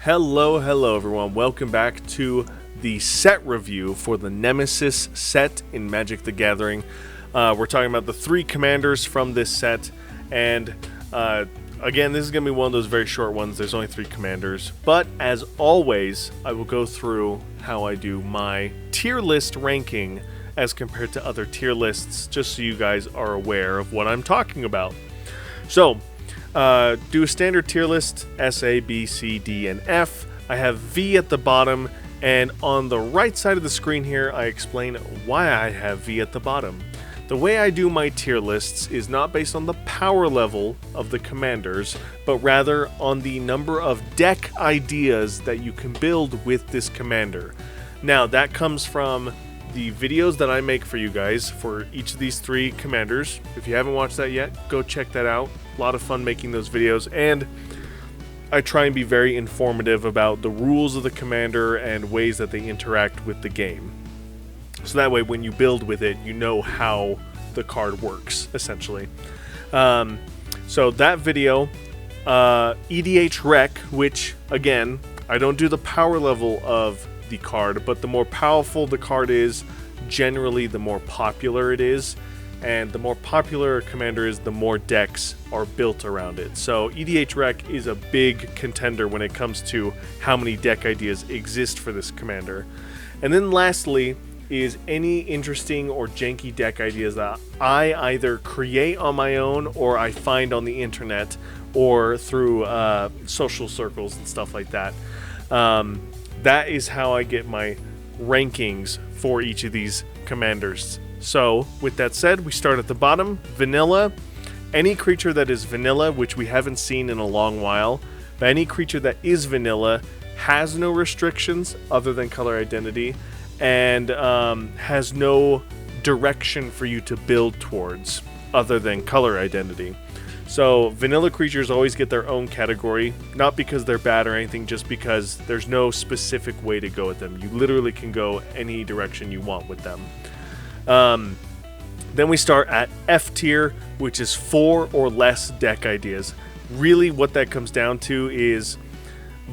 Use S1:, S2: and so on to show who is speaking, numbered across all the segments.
S1: Hello everyone. Welcome back to the set review for the Nemesis set in Magic the Gathering. We're talking about the 3 commanders from this set, and again, this is going to be one of those very short ones. There's only 3 commanders, but as always, I will go through how I do my tier list ranking as compared to other tier lists, just so you guys are aware of what I'm talking about. So, do a standard tier list, S, A, B, C, D, and F. I have V at the bottom, and on the right side of the screen here, I explain why I have V at the bottom. The way I do my tier lists is not based on the power level of the commanders, but rather on the number of deck ideas that you can build with this commander. Now, that comes from the videos that I make for you guys for each of these 3 commanders. If you haven't watched that yet, go check that out. A lot of fun making those videos, and I try and be very informative about the rules of the commander and ways that they interact with the game. So that way, when you build with it, you know how the card works, essentially. So that video, EDH Rec, which, again, I don't do the power level of the card, but the more powerful the card is, generally the more popular it is, and the more popular a commander is, the more decks are built around it. So EDH Rec is a big contender when it comes to how many deck ideas exist for this commander. And then lastly is any interesting or janky deck ideas that I either create on my own or I find on the internet or through social circles and stuff like that. That is how I get my rankings for each of these commanders. So, with that said, we start at the bottom. Vanilla. Any creature that is vanilla, which we haven't seen in a long while, but any creature that is vanilla has no restrictions other than color identity, and has no direction for you to build towards other than color identity. So vanilla creatures always get their own category, not because they're bad or anything, just because there's no specific way to go with them. You literally can go any direction you want with them. Then we start at F tier, which is 4 or less deck ideas. Really what that comes down to is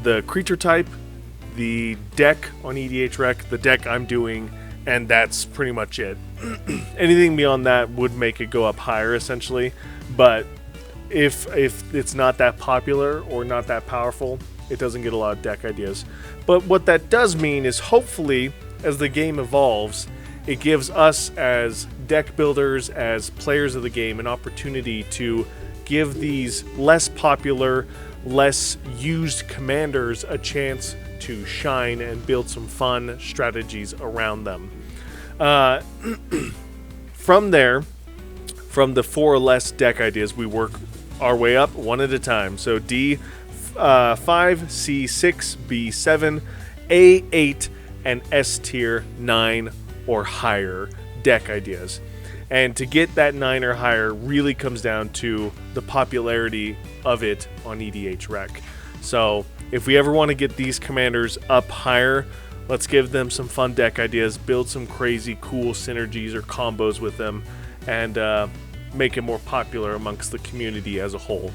S1: the creature type, the deck on EDH Rec, the deck I'm doing, and that's pretty much it. Anything beyond that would make it go up higher, essentially, but if it's not that popular or not that powerful, it doesn't get a lot of deck ideas. But what that does mean is, hopefully, as the game evolves, it gives us as deck builders, as players of the game, an opportunity to give these less popular, less used commanders a chance to shine and build some fun strategies around them. From there, from the 4 or less deck ideas, we work our way up one at a time. So D 5, C 6, B 7, A 8, and S tier 9 or higher deck ideas. And to get that 9 or higher really comes down to the popularity of it on EDH Rec. So if we ever want to get these commanders up higher, let's give them some fun deck ideas, build some crazy cool synergies or combos with them, and make it more popular amongst the community as a whole.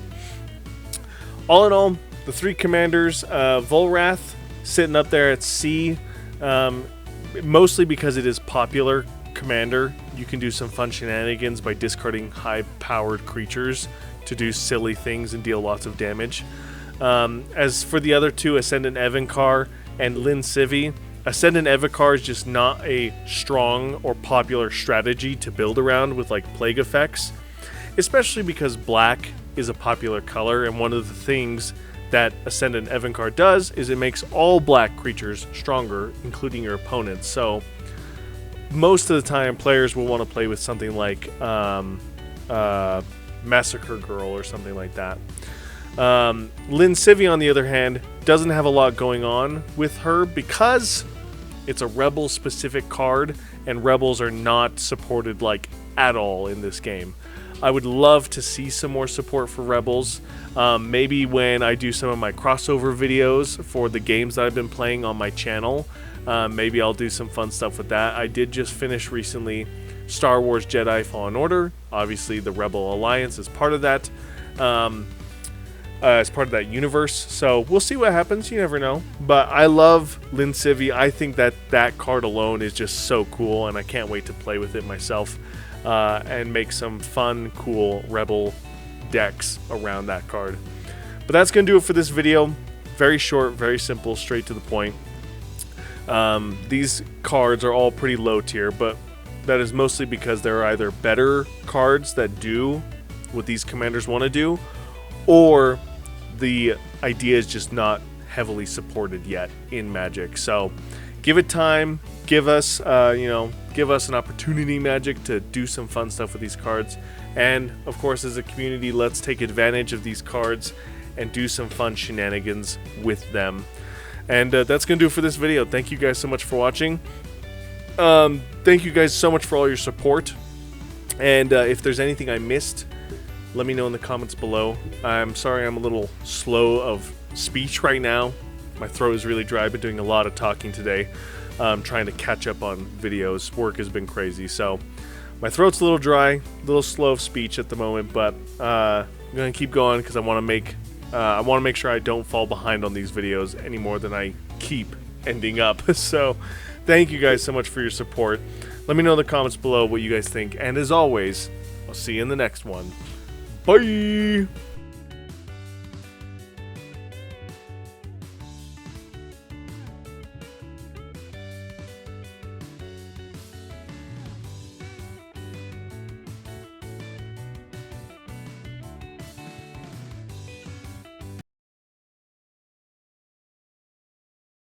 S1: All in all, the 3 commanders, Volrath sitting up there at C, mostly because it is popular commander. You can do some fun shenanigans by discarding high-powered creatures to do silly things and deal lots of damage. As for the other 2, Ascendant Evankar and Lin Civi, Ascendant Evankar is just not a strong or popular strategy to build around with like plague effects, especially because black is a popular color, and one of the things that Ascendant Evankar does is it makes all black creatures stronger, including your opponents. So most of the time, players will want to play with something like Massacre Girl or something like that. Lin Civi, on the other hand, doesn't have a lot going on with her because it's a Rebel-specific card, and Rebels are not supported like at all in this game. I would love to see some more support for Rebels. Maybe when I do some of my crossover videos for the games that I've been playing on my channel, maybe I'll do some fun stuff with that. I did just finish recently Star Wars Jedi Fallen Order. Obviously, the Rebel Alliance is part of that. as part of that universe. So we'll see what happens. You never know. But I love Lincivi. I think that that card alone is just so cool, and I can't wait to play with it myself and make some fun, cool Rebel decks around that card. But that's going to do it for this video. Very short, very simple, straight to the point. These cards are all pretty low tier, but that is mostly because there are either better cards that do what these commanders want to do, or the idea is just not heavily supported yet in Magic. So give it time, give us give us an opportunity, Magic, to do some fun stuff with these cards. And of course, as a community, let's take advantage of these cards and do some fun shenanigans with them. And that's gonna do it for this video. Thank you guys so much for watching. Thank you guys so much for all your support. And if there's anything I missed, let me know in the comments below. I'm sorry I'm a little slow of speech right now. My throat is really dry. I've been doing a lot of talking today, trying to catch up on videos. Work has been crazy, so my throat's a little dry, a little slow of speech at the moment. But I'm gonna keep going because I want to make sure I don't fall behind on these videos any more than I keep ending up. So thank you guys so much for your support. Let me know in the comments below what you guys think, and as always, I'll see you in the next one. Bye!